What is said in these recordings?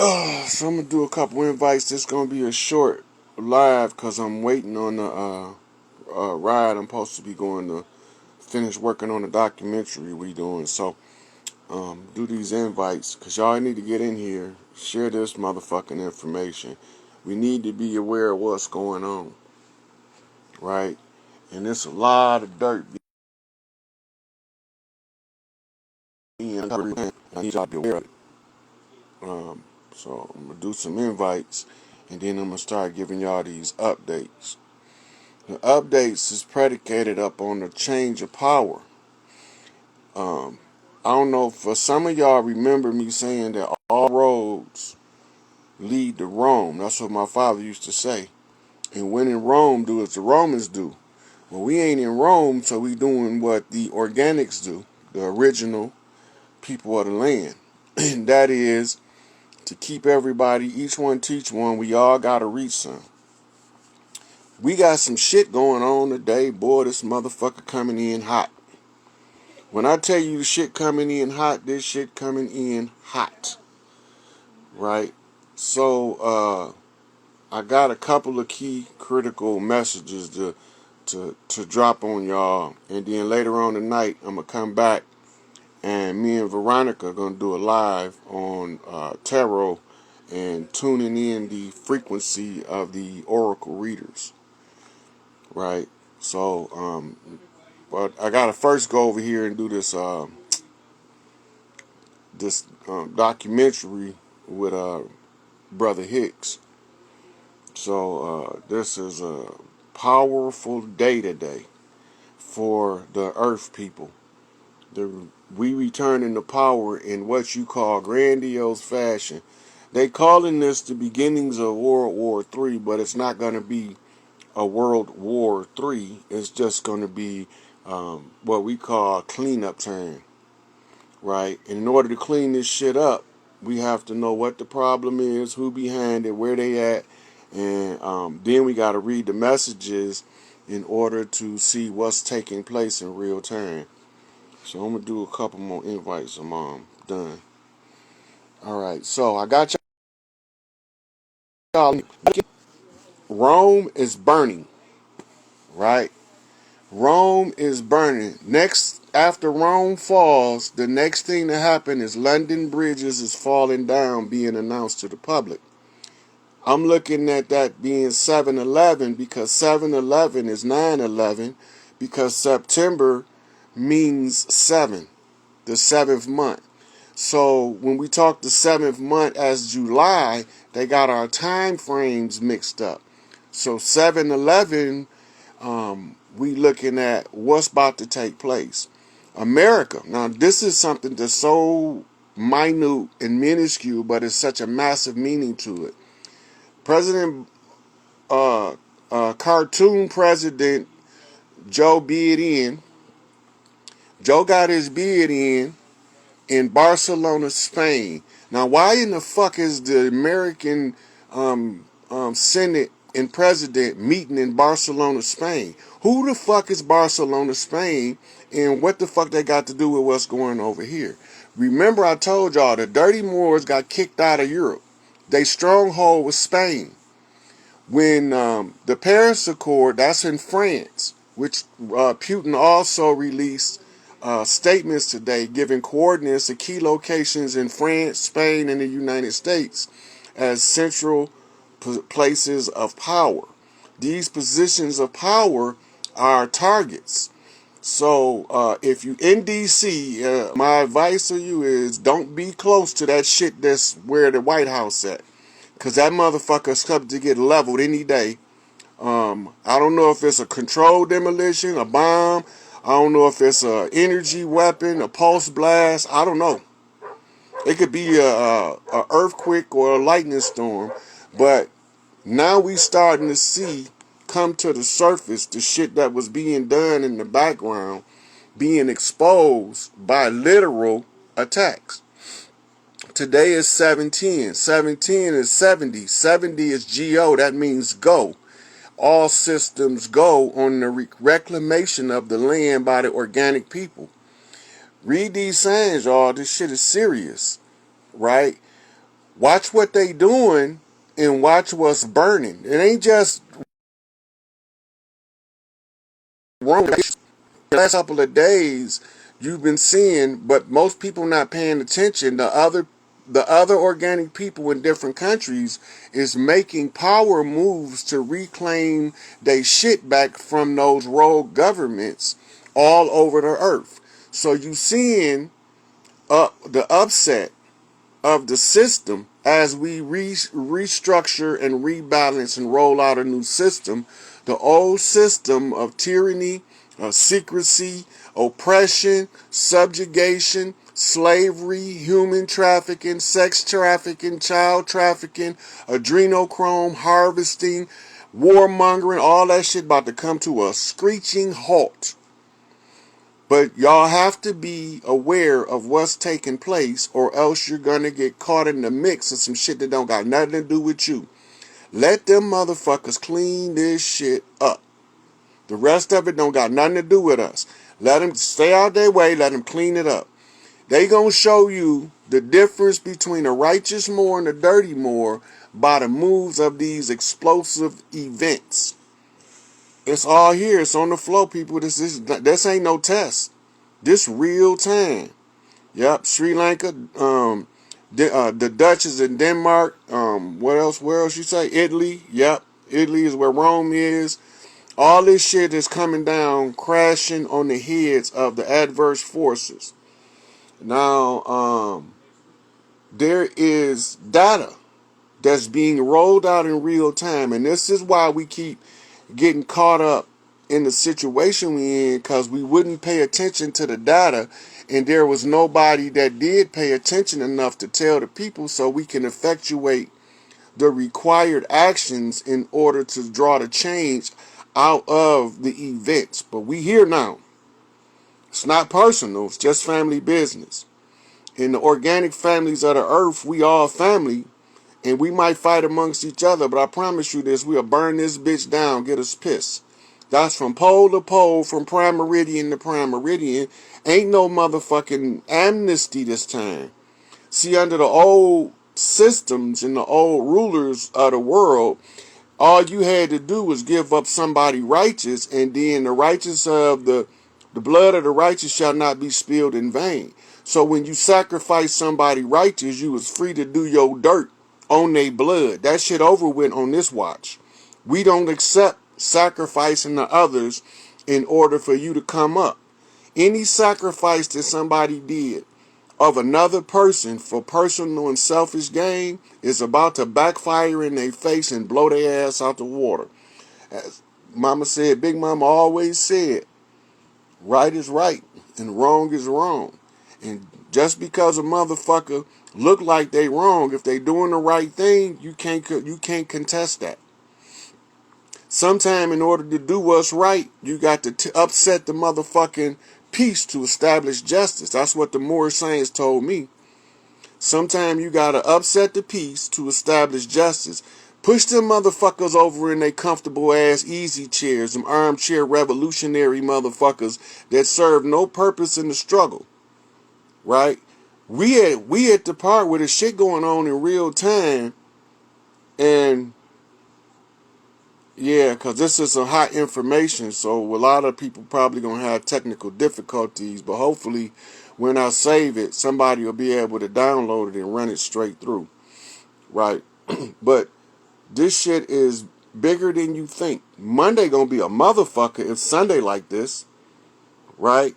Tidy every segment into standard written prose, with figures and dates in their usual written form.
So I'm gonna do a couple invites. This gonna be a short live because I'm waiting on the ride. I'm supposed to be going to finish working on the documentary we doing. So do these invites because y'all need to get in here, share this motherfucking information. We need to be aware of what's going on, right? And there's a lot of dirt being covered. I need y'all to be aware of it. So I'm gonna do some invites, and then I'm gonna start giving y'all these updates. The updates is predicated up on the change of power. I don't know, for some of y'all remember me saying that all roads lead to Rome. That's what my father used to say. And when in Rome, do as the Romans do. Well, we ain't in Rome, so we doing what the organics do, the original people of the land. And that is to keep everybody, each one teach one, we all gotta reach some. We got some shit going on today, boy, this motherfucker coming in hot. When I tell you shit coming in hot, this shit coming in hot, right? So I got a couple of key critical messages to drop on y'all, and then later on tonight I'm gonna come back and me and Veronica are gonna do a live on tarot and tuning in the frequency of the oracle readers, right? So but I gotta first go over here and do this documentary with Brother Hicks. So this is a powerful day today for the Earth people. We returning to power in what you call grandiose fashion. They calling this the beginnings of World War III, but it's not going to be a World War III. It's just going to be what we call cleanup time, right? And in order to clean this shit up, we have to know what the problem is, who behind it, where they at, and then we got to read the messages in order to see what's taking place in real time. So I'm gonna do a couple more invites. I'm done. All right. So I got y'all. Rome is burning, right? Rome is burning. Next, after Rome falls, the next thing to happen is London bridges is falling down, being announced to the public. I'm looking at that being 7/11 because 7/11 is 9/11 because September means 7, the seventh month. So when we talk the seventh month as July, they got our time frames mixed up. So 7/11, we looking at what's about to take place. America. Now this is something that's so minute and minuscule, but it's such a massive meaning to it. President, cartoon president Joe Biden. Joe got his beard in Barcelona, Spain. Now, why in the fuck is the American Senate and President meeting in Barcelona, Spain? Who the fuck is Barcelona, Spain, and what the fuck they got to do with what's going over here? Remember I told y'all the Dirty Moors got kicked out of Europe. They stronghold was Spain. When the Paris Accord, that's in France, which Putin also released statements today giving coordinates of key locations in France, Spain, and the United States as central places of power. These positions of power are targets. So if you in DC, my advice to you is don't be close to that shit that's where the White House at. Because that motherfucker's up to get leveled any day. I don't know if it's a controlled demolition, a bomb. I don't know if it's an energy weapon, a pulse blast. I don't know. It could be a earthquake or a lightning storm. But now we starting to see come to the surface the shit that was being done in the background being exposed by literal attacks. Today is 7/10. 7/10 is 70. 70 is GO. That means go. All systems go on the reclamation of the land by the organic people. Read these signs, y'all. This shit is serious, right? Watch what they doing and watch what's burning. It ain't just wrong. The last couple of days you've been seeing, but most people not paying attention. The other organic people in different countries is making power moves to reclaim their shit back from those rogue governments all over the earth. So you seeing the upset of the system as we restructure and rebalance and roll out a new system. The old system of tyranny, secrecy, oppression, subjugation, slavery, human trafficking, sex trafficking, child trafficking, adrenochrome harvesting, warmongering, all that shit about to come to a screeching halt. But y'all have to be aware of what's taking place, or else you're gonna get caught in the mix of some shit that don't got nothing to do with you. Let them motherfuckers clean this shit up. The rest of it don't got nothing to do with us. Let them stay out their way, let them clean it up. They gonna show you the difference between a righteous Moor and a dirty Moor by the moves of these explosive events. It's all here. It's on the floor, people. This ain't no test. This real time. Yep, Sri Lanka. The Dutch is in Denmark. What else? Where else you say? Italy. Yep, Italy is where Rome is. All this shit is coming down, crashing on the heads of the adverse forces. Now, there is data that's being rolled out in real time, and this is why we keep getting caught up in the situation we in, because we wouldn't pay attention to the data, and there was nobody that did pay attention enough to tell the people so we can effectuate the required actions in order to draw the change out of the events. But we here now. It's not personal, it's just family business. In the organic families of the earth, we all family, and we might fight amongst each other, but I promise you this, we'll burn this bitch down, get us pissed. That's from pole to pole, from prime meridian to prime meridian. Ain't no motherfucking amnesty this time. See, under the old systems and the old rulers of the world, all you had to do was give up somebody righteous, and then the righteous of the blood of the righteous shall not be spilled in vain. So when you sacrifice somebody righteous, you was free to do your dirt on their blood. That shit over with on this watch. We don't accept sacrificing to others in order for you to come up. Any sacrifice that somebody did of another person for personal and selfish gain is about to backfire in their face and blow their ass out the water. As Mama said, Big Mama always said, right is right and wrong is wrong. And just because a motherfucker look like they wrong, if they doing the right thing, you can't contest that. Sometime in order to do what's right, you got to upset the motherfucking peace to establish justice. That's what the Moorish saints told me. Sometime you gotta upset the peace to establish justice. Push them motherfuckers over in they comfortable ass easy chairs, them armchair revolutionary motherfuckers that serve no purpose in the struggle. Right? We at the part where the shit going on in real time, and yeah, because this is some hot information, so a lot of people probably going to have technical difficulties, but hopefully when I save it, somebody will be able to download it and run it straight through, right? But this shit is bigger than you think. Monday going to be a motherfucker if Sunday like this, right?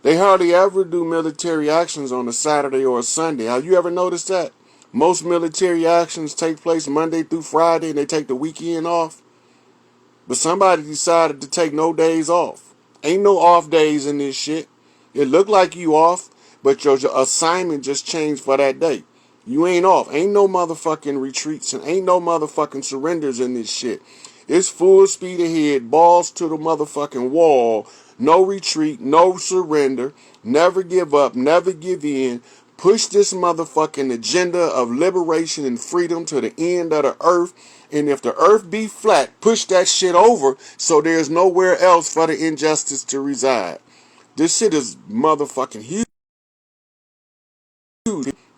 They hardly ever do military actions on a Saturday or a Sunday. Have you ever noticed that? Most military actions take place Monday through Friday and they take the weekend off. But somebody decided to take no days off. Ain't no off days in this shit. It look like you off, but your assignment just changed for that day. You ain't off. Ain't no motherfucking retreats and ain't no motherfucking surrenders in this shit. It's full speed ahead, balls to the motherfucking wall. No retreat, no surrender. Never give up, never give in. Push this motherfucking agenda of liberation and freedom to the end of the earth. And if the earth be flat, push that shit over so there's nowhere else for the injustice to reside. This shit is motherfucking huge.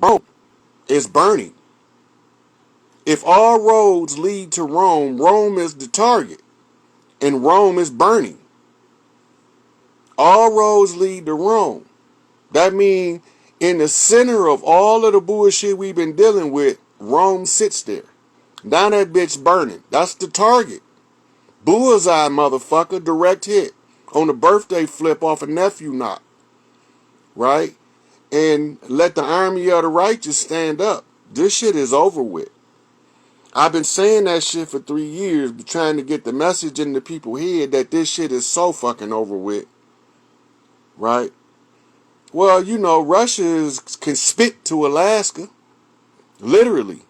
Bro, it's burning. If all roads lead to Rome, Rome is the target, and Rome is burning. All roads lead to Rome. That means in the center of all of the bullshit we've been dealing with, Rome sits there. Now that bitch burning. That's the target. Bullseye, motherfucker. Direct hit. On the birthday flip off a nephew knock. Right? And let the army of the righteous stand up. This shit is over with. I've been saying that shit for 3 years, but trying to get the message into people's head that this shit is so fucking over with. Right? Well, you know, Russia can spit to Alaska. Literally.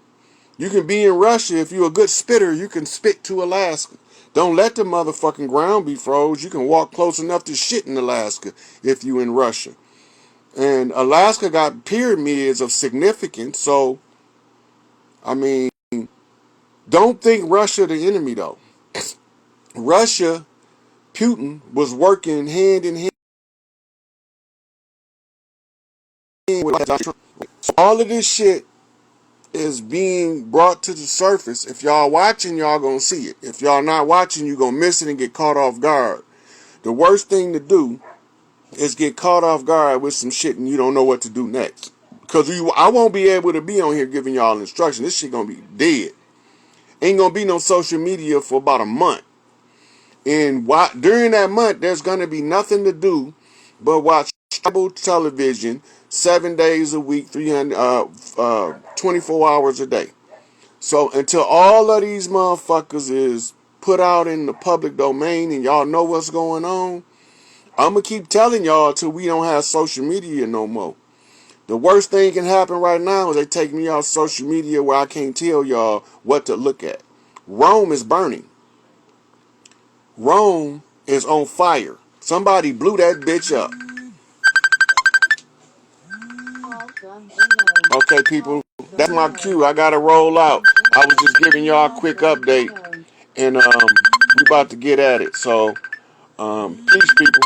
You can be in Russia. If you're a good spitter, you can spit to Alaska. Don't let the motherfucking ground be froze. You can walk close enough to shit in Alaska if you in Russia. And Alaska got pyramids of significance. So, I mean, don't think Russia the enemy, though. Russia, Putin, was working hand in hand with Donald Trump. So all of this shit is being brought to the surface. If y'all watching, y'all gonna see it. If y'all not watching, you gonna miss it and get caught off guard. The worst thing to do is get caught off guard with some shit and you don't know what to do next. Because I won't be able to be on here giving y'all instruction. This shit gonna be dead. Ain't gonna be no social media for about a month. And during that month, there's gonna be nothing to do but watch cable television 7 days a week, 24 hours a day. So until all of these motherfuckers is put out in the public domain and y'all know what's going on, I'm going to keep telling y'all till we don't have social media no more. The worst thing can happen right now is they take me off social media where I can't tell y'all what to look at. Rome is burning. Rome is on fire. Somebody blew that bitch up. Okay, people, that's my cue. I got to roll out. I was just giving y'all a quick update. And we about to get at it. So, peace, people.